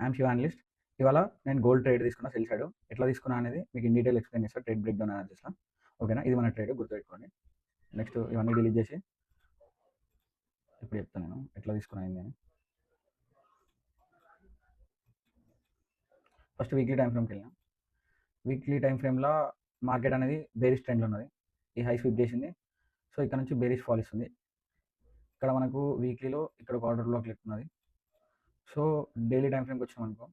I'm Shiva analyst. ఇవాళ నేను gold trade తీసుకున్నా సెల్ సైడ్. ఎట్లా తీసుకున్నా అనేది మీకు ఇన్ డీటెయిల్ ఎక్స్ప్లెయిన్ చేస్తా. ట్రేడ్ బ్రేక్ డౌన్ అనాలిసిస్‌లో. ఓకేనా? ఇది మన ట్రేడ్ గుర్తుపెట్టుకోండి. నెక్స్ట్ ఇవన్నీ డిలీట్ చేసి ఇప్పుడు చెప్తాను నేను ఎట్లా తీసుకున్నా ఏంది అని. ఫస్ట్ వీక్లీ టైమ్ ఫ్రేమ్‌కి వెళ్ళినా. వీక్లీ టైమ్ ఫ్రేమ్‌లో మార్కెట్ అనేది బేరిష్ ట్రెండ్‌లో ఉన్నది. ఈ హై స్వీప్ చేసింది. సో ఇక్కడ నుంచి బేరిష్ ఫాల్ ఇస్తుంది. ఇక్కడ మనకు వీక్లీలో ఇక్కడ ఒక ఆర్డర్ బ్లాక్ ఉన్నది. సో డైలీ టైమ్ ఫ్రేమ్‌కి వచ్చినామనుకో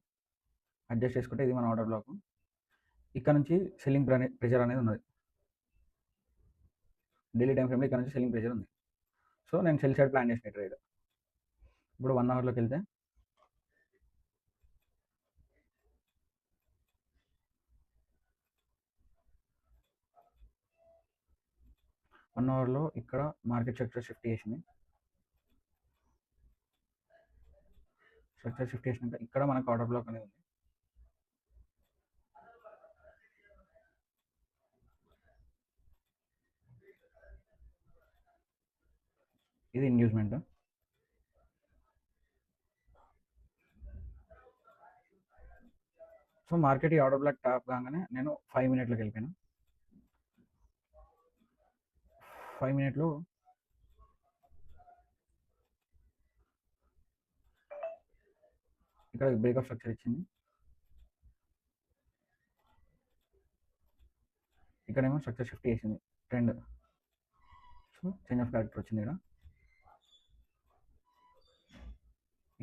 అడ్జస్ట్ చేసుకుంటే ఇది మన ఆర్డర్ బ్లాక్. ఇక్కడ నుంచి సెల్లింగ్ ప్రెషర్ అనేది ఉన్నది. డైలీ టైమ్ ఫ్రేమ్‌లో ఇక్కడ నుంచి సెల్లింగ్ ప్రెషర్ ఉంది. సో నేను సెల్ సైడ్ ప్లాన్ చేసిన ట్రేడ్. ఇప్పుడు 1 అవర్‌లోకి వెళ్తే వన్ అవర్లో ఇక్కడ మార్కెట్ స్ట్రక్చర్ షిఫ్ట్ చేసింది. స్ట్రక్చర్ షిఫ్ట్ చేసినాక ఇక్కడ మనకు ఆర్డర్ బ్లాక్ అనేది ఉంది. ఇది ఇండ్యూస్మెంట్. సో మార్కెట్ ఈ ఆర్డర్ బ్లాక్ టాప్ కాగానే నేను 5 మినిట్లోకి వెళ్ళిపోయాను. 5 మినిట్లో ఇక్కడ బ్రేక్అప్ స్ట్రక్చర్ ఇచ్చింది. ఇక్కడేమో స్ట్రక్చర్ షిఫ్ట్ చేసింది trend. So change of character వచ్చింది.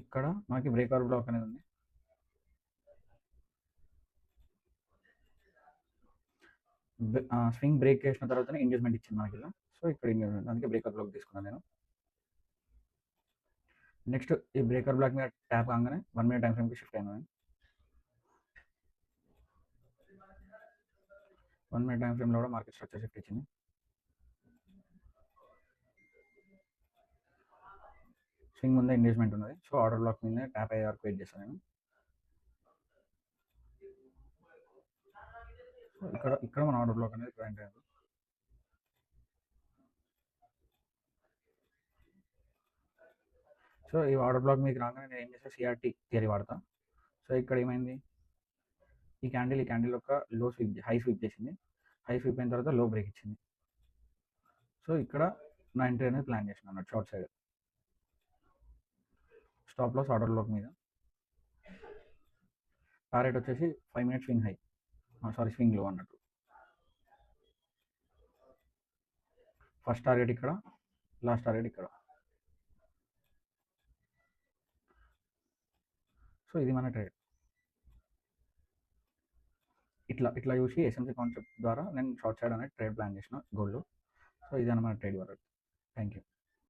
ఇక్కడ మనకి బ్రేక్అవుట్ బ్లాక్ అనేది ఉంది. స్వింగ్ బ్రేక్ చేసిన తర్వాతనే ఇండ్యూస్మెంట్ ఇచ్చింది మనకి ఇలా. సో ఇక్కడ ఇండ్యూస్మెంట్, అందుకే బ్రేకర్ బ్లాక్ తీసుకున్నాను నేను. నెక్స్ట్ ఈ బ్రేకర్ బ్లాక్ మీద ట్యాప్ కాగానే 1 మినిట్ టైం ఫ్రేమ్కి షిఫ్ట్ అయినా. 1 మినిట్ టైం ఫ్రేమ్లో కూడా మార్కెట్ స్ట్రక్చర్ షిఫ్ట్ ఇచ్చింది. స్వింగ్ ముందే ఇండ్యూస్మెంట్ ఉన్నది. సో ఆర్డర్ బ్లాక్ మీద ట్యాప్ అయ్యే వరకు వెయిట్ చేస్తాను నేను. ఇక్కడ మన ఆర్డర్ బ్లాక్ అనేది ప్లాంట్ అయ్యింది. సో ఈ ఆర్డర్ బ్లాక్ మీకు రాగానే నేను ఏం చేస్తాను, సిఆర్టీ థియరీ వాడతా. సో ఇక్కడ ఏమైంది, ఈ క్యాండిల్ ఒక లో స్వీప్ హై స్వీప్ చేసింది. హై స్వీప్ అయిన తర్వాత లో బ్రేక్ ఇచ్చింది. సో ఇక్కడ నా ఎంట్రీ అనేది ప్లాన్ చేసిన అన్నట్టు short side. Stop loss order block మీద. టార్గెట్ వచ్చేసి 5 minutes swing high, swing low అన్నట్టు. ఫస్ట్ టార్గెట్ ఇక్కడ, లాస్ట్ టార్గెట్ ఇక్కడ. సో ఇది మన ట్రేడ్. ఇట్లా చూసి ఎస్ఎంసీ కాన్సెప్ట్ ద్వారా నేను షార్ట్ సైడ్ అనేది ట్రేడ్ ప్లాన్ చేసిన గోల్డ్. సో ఇది మన ట్రేడ్ వరకు. Thank you.